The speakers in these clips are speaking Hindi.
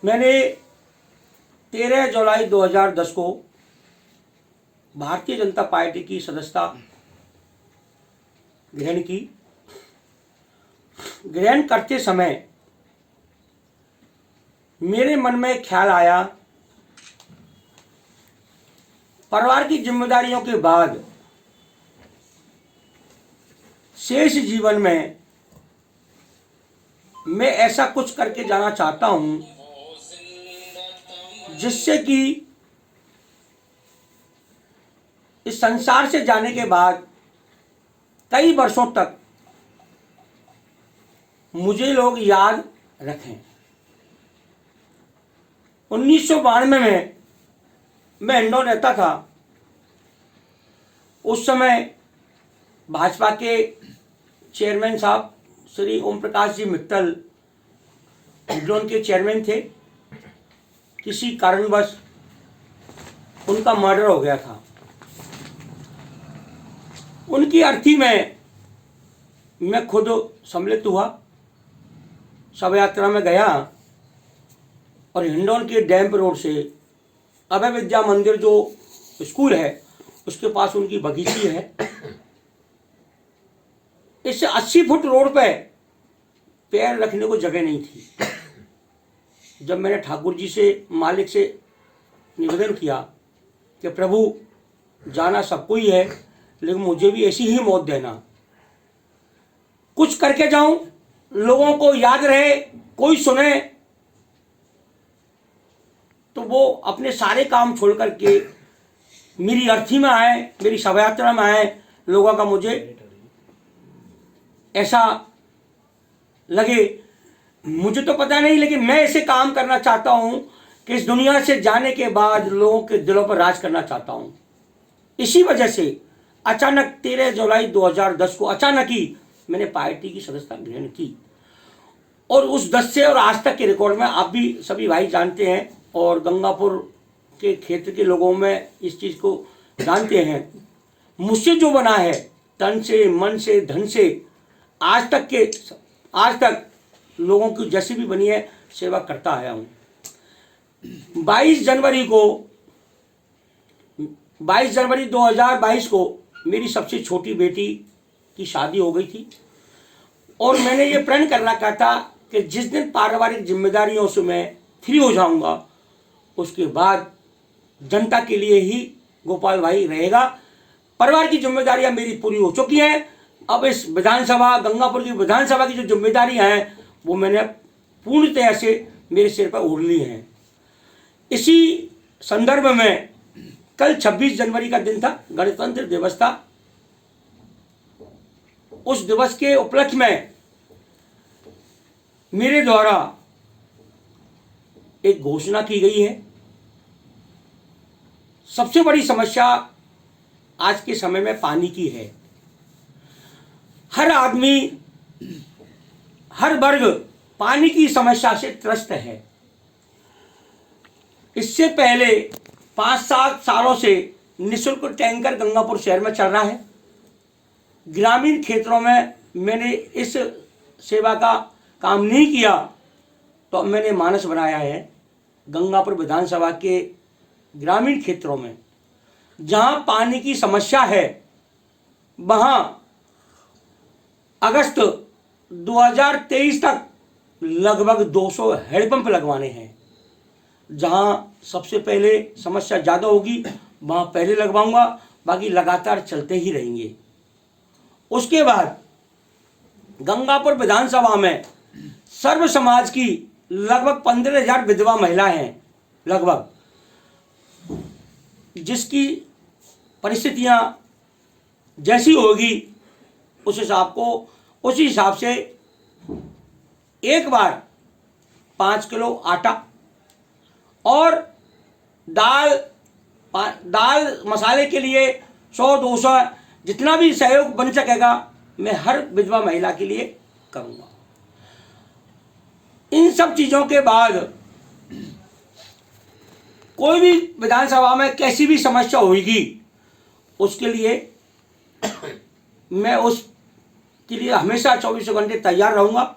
मैंने 13 जुलाई 2010 को भारतीय जनता पार्टी की सदस्यता ग्रहण की। ग्रहण करते समय मेरे मन में ख्याल आया, परिवार की जिम्मेदारियों के बाद शेष जीवन में मैं ऐसा कुछ करके जाना चाहता हूं जिससे कि इस संसार से जाने के बाद कई वर्षों तक मुझे लोग याद रखें। 1992 में मैं इंदौर रहता था। उस समय भाजपा के चेयरमैन साहब श्री ओम प्रकाश जी मित्तल जोन के चेयरमैन थे। किसी कारणवश उनका मर्डर हो गया था। उनकी अर्थी में मैं खुद सम्मिलित हुआ, शव यात्रा में गया और हिंडौन के डैम्प रोड से अभय विद्या मंदिर जो स्कूल है उसके पास उनकी बगीची है। इससे 80 फुट रोड पे पैर रखने को जगह नहीं थी। जब मैंने ठाकुर जी से, मालिक से निवेदन किया कि प्रभु जाना सबको ही है, लेकिन मुझे भी ऐसी ही मौत देना, कुछ करके जाऊं, लोगों को याद रहे, कोई सुने, तो वो अपने सारे काम छोड़ करके मेरी अर्थी में आए, मेरी शव यात्रा में आए। लोगों का मुझे ऐसा लगे, मुझे तो पता नहीं, लेकिन मैं ऐसे काम करना चाहता हूं कि इस दुनिया से जाने के बाद लोगों के दिलों पर राज करना चाहता हूं। इसी वजह से अचानक 13 जुलाई 2010 को अचानक ही मैंने पार्टी की सदस्यता ग्रहण की। और उस 10 से और आज तक के रिकॉर्ड में आप भी सभी भाई जानते हैं और गंगापुर के क्षेत्र के लोगों में इस चीज़ को जानते हैं। मुझसे जो बना है तन से, मन से, धन से, आज तक लोगों की जैसी भी बनी है सेवा करता आया हूँ। 22 जनवरी 2022 को मेरी सबसे छोटी बेटी की शादी हो गई थी और मैंने ये प्रण कर रखा था कि जिस दिन पारिवारिक जिम्मेदारियों से मैं फ्री हो जाऊंगा उसके बाद जनता के लिए ही गोपाल भाई रहेगा। परिवार की जिम्मेदारियां मेरी पूरी हो चुकी हैं। अब इस विधानसभा, गंगापुर की विधानसभा की जो जिम्मेदारियां हैं वो मैंने पूर्णतः से मेरे सिर पर ओढ़ ली हैं। इसी संदर्भ में कल 26 जनवरी का दिन था, गणतंत्र दिवस था। उस दिवस के उपलक्ष्य में मेरे द्वारा एक घोषणा की गई है। सबसे बड़ी समस्या आज के समय में पानी की है। हर आदमी, हर वर्ग पानी की समस्या से त्रस्त है। इससे पहले 5-7 सालों से निःशुल्क टैंकर गंगापुर शहर में चल रहा है। ग्रामीण क्षेत्रों में मैंने इस सेवा का काम नहीं किया तो अब मैंने मानस बनाया है गंगापुर विधानसभा के ग्रामीण क्षेत्रों में जहां पानी की समस्या है वहां अगस्त 2023 तक लगभग 200 हैंडपंप लगवाने हैं। जहां सबसे पहले समस्या ज़्यादा होगी वहां पहले लगवाऊंगा, बाकी लगातार चलते ही रहेंगे। उसके बाद गंगापुर विधानसभा में सर्व समाज की लगभग 15,000 विधवा महिलाएं हैं, लगभग, जिसकी परिस्थितियां जैसी होगी उस हिसाब से एक बार 5 किलो आटा और दाल मसाले के लिए 100-200 जितना भी सहयोग बन सकेगा मैं हर विधवा महिला के लिए करूंगा। इन सब चीज़ों के बाद कोई भी विधानसभा में कैसी भी समस्या होगी उसके लिए मैं उसके लिए हमेशा 24 घंटे तैयार रहूँगा।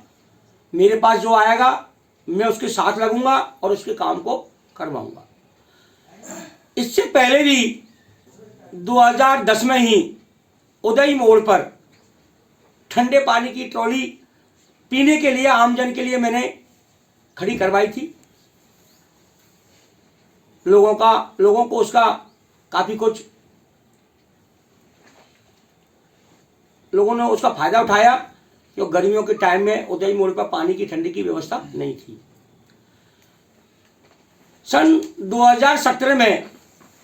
मेरे पास जो आएगा मैं उसके साथ लगूंगा और उसके काम को करवाऊंगा। इससे पहले भी 2010 में ही उदय मोड़ पर ठंडे पानी की ट्रॉली पीने के लिए आमजन के लिए मैंने खड़ी करवाई थी। लोगों को उसका काफ़ी कुछ लोगों ने उसका फायदा उठाया, क्योंकि गर्मियों के टाइम में उदय मोड़ पर पानी की ठंडी की व्यवस्था नहीं थी। सन 2017 में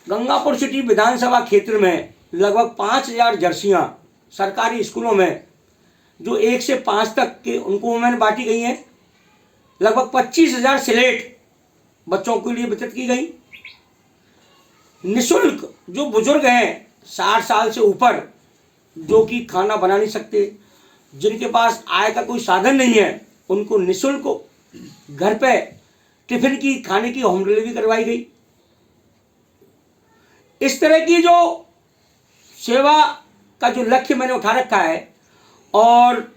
गंगापुर सिटी विधानसभा क्षेत्र में लगभग 5000 जर्सियां सरकारी स्कूलों में जो 1 से 5 तक के उनको मैंने बांटी गई हैं। लगभग 25,000 स्लेट बच्चों के लिए वितरित की गई। निःशुल्क जो बुजुर्ग हैं 60 साल से ऊपर, जो कि खाना बना नहीं सकते, जिनके पास आय का कोई साधन नहीं है, उनको निःशुल्क घर पे टिफिन की खाने की होम डिलीवरी करवाई गई। इस तरह की जो सेवा का जो लक्ष्य मैंने उठा रखा है, और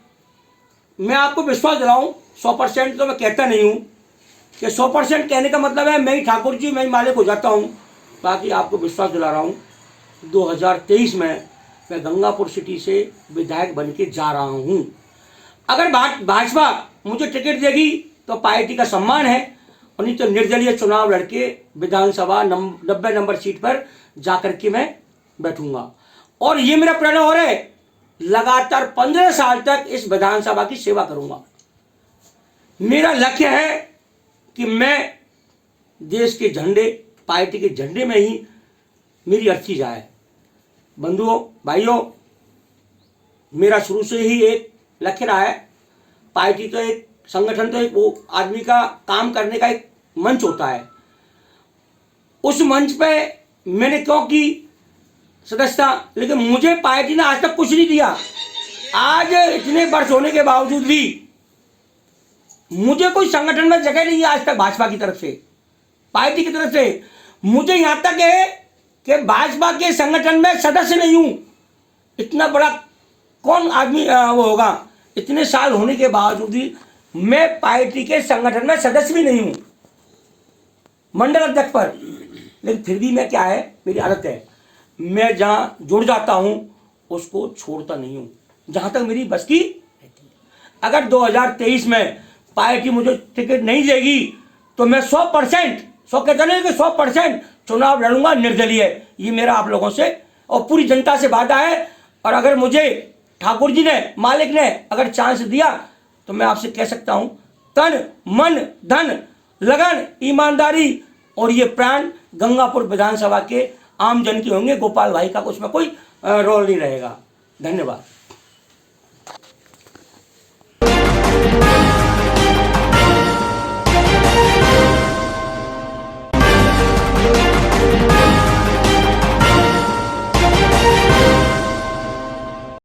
मैं आपको विश्वास दिलाऊं, 100% तो मैं कहता नहीं हूं कि 100% कहने का मतलब है मैं ही ठाकुर जी, मैं ही मालिक हो जाता हूं। बाकी आपको विश्वास दिला रहा हूं, 2023 में मैं गंगापुर सिटी से विधायक बन के जा रहा हूं। अगर भाजपा मुझे टिकट देगी तो पार्टी का सम्मान है, और नहीं तो निर्दलीय चुनाव लड़के विधानसभा 90 नंबर सीट पर जाकर के मैं बैठूंगा। और ये मेरा प्रण हो रहा है, लगातार 15 साल तक इस विधानसभा की सेवा करूंगा। मेरा लक्ष्य है कि मैं देश के झंडे, पार्टी के झंडे में ही मेरी अर्थी जाए। बंधुओं, भाइयों, मेरा शुरू से ही एक लक्ष्य रहा है। पार्टी तो एक संगठन, तो एक वो आदमी का काम करने का एक मंच होता है। उस मंच पे मैंने क्यों की सदस्यता, लेकिन मुझे पार्टी ने आज तक कुछ नहीं दिया। आज इतने वर्ष होने के बावजूद भी मुझे कोई संगठन में जगह नहीं है आज तक। भाजपा की तरफ से, पार्टी की तरफ से मुझे यहां तक है कि भाजपा के संगठन में सदस्य नहीं हूं। इतना बड़ा कौन आदमी वो होगा, इतने साल होने के बावजूद भी मैं पार्टी के संगठन में सदस्य भी नहीं हूं, मंडल अध्यक्ष पर। लेकिन फिर भी मैं, क्या है, मेरी आदत है, मैं जहां जुड़ जाता हूं उसको छोड़ता नहीं हूं, जहां तक मेरी बस की। अगर 2023 में पार्टी मुझे टिकट नहीं देगी तो मैं 100%, 100 कहते नहीं कि 100% चुनाव लड़ूंगा निर्दलीय। ये मेरा आप लोगों से और पूरी जनता से वादा है। और अगर मुझे ठाकुर जी ने, मालिक ने अगर चांस दिया तो मैं आपसे कह सकता हूं, तन मन धन लगन ईमानदारी और ये प्राण गंगापुर विधानसभा के आम जन के होंगे। गोपाल भाई का उसमें कोई रोल नहीं रहेगा। धन्यवाद।